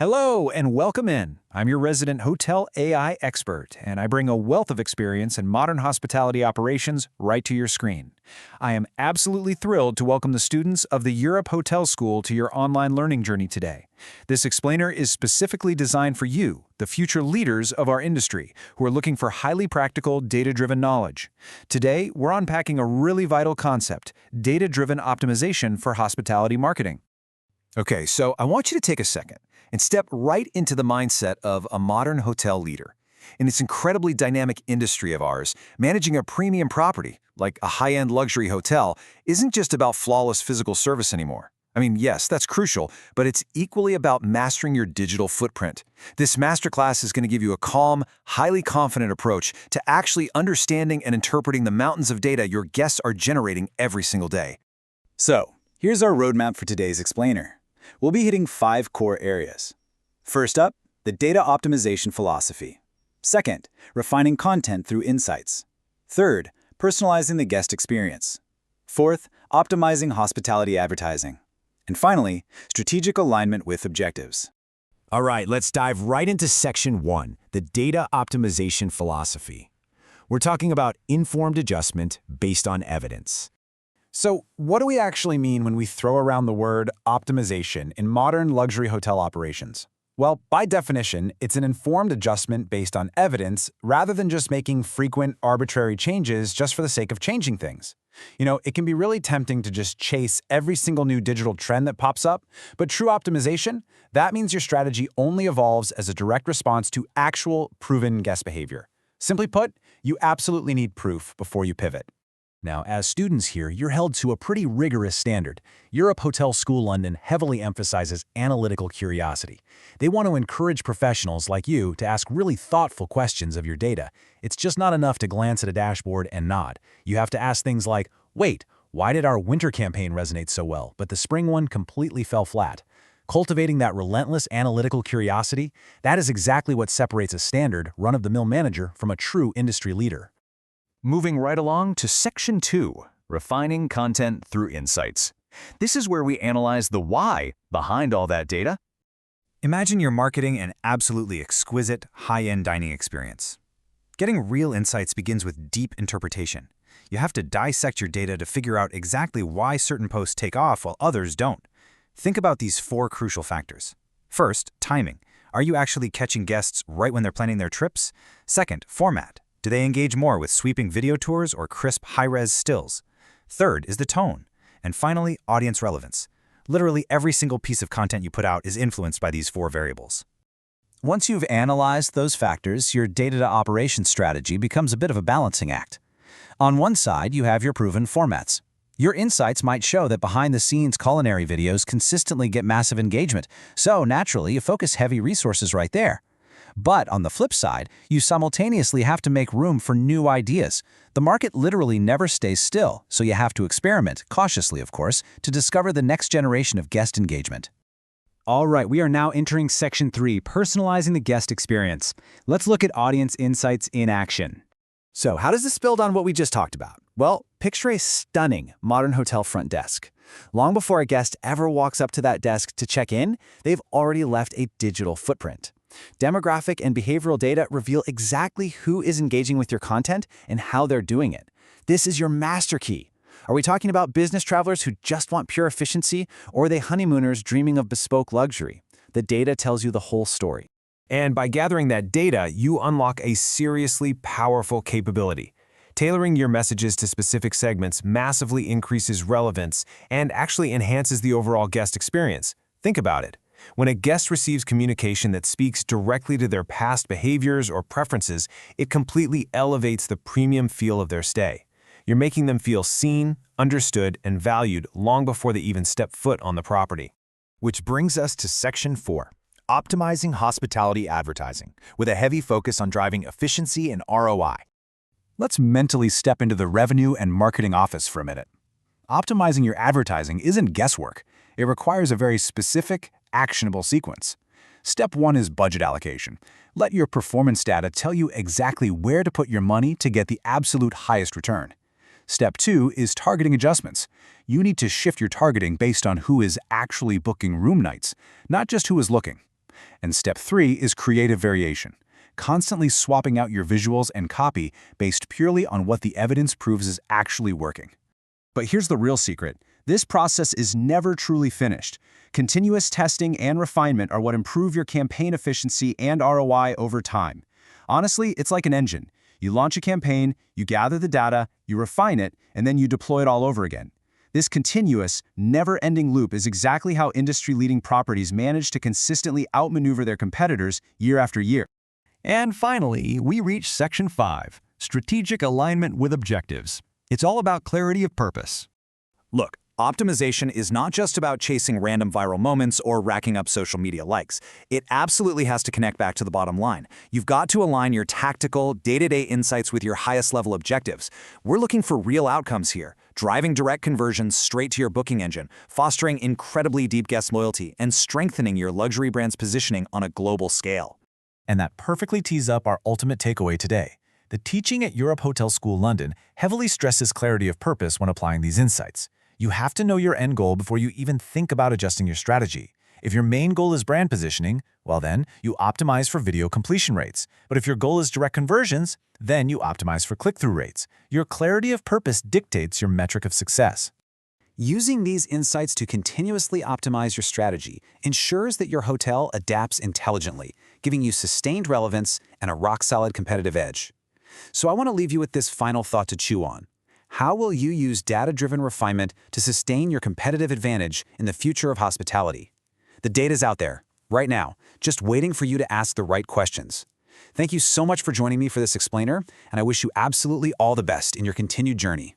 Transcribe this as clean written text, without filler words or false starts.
Hello and welcome in. I'm your resident hotel AI expert, and I bring a wealth of experience in modern hospitality operations right to your screen. I am absolutely thrilled to welcome the students of the Europe Hotel School to your online learning journey today. This explainer is specifically designed for you, the future leaders of our industry, who are looking for highly practical, data-driven knowledge. Today, we're unpacking a really vital concept, data-driven optimization for hospitality marketing. Okay, so I want you to take a second and step right into the mindset of a modern hotel leader. In this incredibly dynamic industry of ours, managing a premium property, like a high-end luxury hotel, isn't just about flawless physical service anymore. I mean, yes, that's crucial, but it's equally about mastering your digital footprint. This masterclass is going to give you a calm, highly confident approach to actually understanding and interpreting the mountains of data your guests are generating every single day. So, here's our roadmap for today's explainer. We'll be hitting 5 core areas. First up, the data optimization philosophy. Second, refining content through insights. Third, personalizing the guest experience. Fourth, optimizing hospitality advertising. And finally, strategic alignment with objectives. All right, let's dive right into Section 1, the data optimization philosophy. We're talking about informed adjustment based on evidence. So, what do we actually mean when we throw around the word optimization in modern luxury hotel operations? Well, by definition, it's an informed adjustment based on evidence rather than just making frequent, arbitrary changes just for the sake of changing things. It can be really tempting to just chase every single new digital trend that pops up, but true optimization, that means your strategy only evolves as a direct response to actual, proven guest behavior. Simply put, you absolutely need proof before you pivot. Now, as students here, you're held to a pretty rigorous standard. Europe Hotel School London heavily emphasizes analytical curiosity. They want to encourage professionals like you to ask really thoughtful questions of your data. It's just not enough to glance at a dashboard and nod. You have to ask things like, wait, why did our winter campaign resonate so well, but the spring one completely fell flat? Cultivating that relentless analytical curiosity, that is exactly what separates a standard, run-of-the-mill manager from a true industry leader. Moving right along to Section 2, refining content through insights. This is where we analyze the why behind all that data. Imagine you're marketing an absolutely exquisite, high-end dining experience. Getting real insights begins with deep interpretation. You have to dissect your data to figure out exactly why certain posts take off while others don't. Think about these 4 crucial factors. First, timing. Are you actually catching guests right when they're planning their trips? Second, format. Do they engage more with sweeping video tours or crisp high-res stills? Third is the tone. And finally, audience relevance. Literally every single piece of content you put out is influenced by these 4 variables. Once you've analyzed those factors, your data-to-operations strategy becomes a bit of a balancing act. On one side, you have your proven formats. Your insights might show that behind-the-scenes culinary videos consistently get massive engagement, so naturally, you focus heavy resources right there. But on the flip side, you simultaneously have to make room for new ideas. The market literally never stays still, so you have to experiment, cautiously of course, to discover the next generation of guest engagement. All right, we are now entering Section 3, personalizing the guest experience. Let's look at audience insights in action. So, how does this build on what we just talked about? Well, picture a stunning modern hotel front desk. Long before a guest ever walks up to that desk to check in, they've already left a digital footprint. Demographic and behavioral data reveal exactly who is engaging with your content and how they're doing it. This is your master key. Are we talking about business travelers who just want pure efficiency, or are they honeymooners dreaming of bespoke luxury? The data tells you the whole story. And by gathering that data, you unlock a seriously powerful capability. Tailoring your messages to specific segments massively increases relevance and actually enhances the overall guest experience. Think about it. When a guest receives communication that speaks directly to their past behaviors or preferences, it completely elevates the premium feel of their stay. You're making them feel seen, understood, and valued long before they even step foot on the property. Which brings us to Section 4, optimizing hospitality advertising, with a heavy focus on driving efficiency and ROI. Let's mentally step into the revenue and marketing office for a minute. Optimizing your advertising isn't guesswork. It requires a very specific, actionable sequence. Step 1 is budget allocation. Let your performance data tell you exactly where to put your money to get the absolute highest return. Step 2 is targeting adjustments. You need to shift your targeting based on who is actually booking room nights, not just who is looking. And step 3 is creative variation, constantly swapping out your visuals and copy based purely on what the evidence proves is actually working. But here's the real secret. This process is never truly finished. Continuous testing and refinement are what improve your campaign efficiency and ROI over time. Honestly, it's like an engine. You launch a campaign, you gather the data, you refine it, and then you deploy it all over again. This continuous, never-ending loop is exactly how industry-leading properties manage to consistently outmaneuver their competitors year after year. And finally, we reach Section 5, Strategic Alignment with Objectives. It's all about clarity of purpose. Look, optimization is not just about chasing random viral moments or racking up social media likes. It absolutely has to connect back to the bottom line. You've got to align your tactical, day-to-day insights with your highest-level objectives. We're looking for real outcomes here, driving direct conversions straight to your booking engine, fostering incredibly deep guest loyalty, and strengthening your luxury brand's positioning on a global scale. And that perfectly tees up our ultimate takeaway today. The teaching at Europe Hotel School London heavily stresses clarity of purpose when applying these insights. You have to know your end goal before you even think about adjusting your strategy. If your main goal is brand positioning, well then, you optimize for video completion rates. But if your goal is direct conversions, then you optimize for click-through rates. Your clarity of purpose dictates your metric of success. Using these insights to continuously optimize your strategy ensures that your hotel adapts intelligently, giving you sustained relevance and a rock-solid competitive edge. So I want to leave you with this final thought to chew on. How will you use data-driven refinement to sustain your competitive advantage in the future of hospitality? The data's out there, right now, just waiting for you to ask the right questions. Thank you so much for joining me for this explainer, and I wish you absolutely all the best in your continued journey.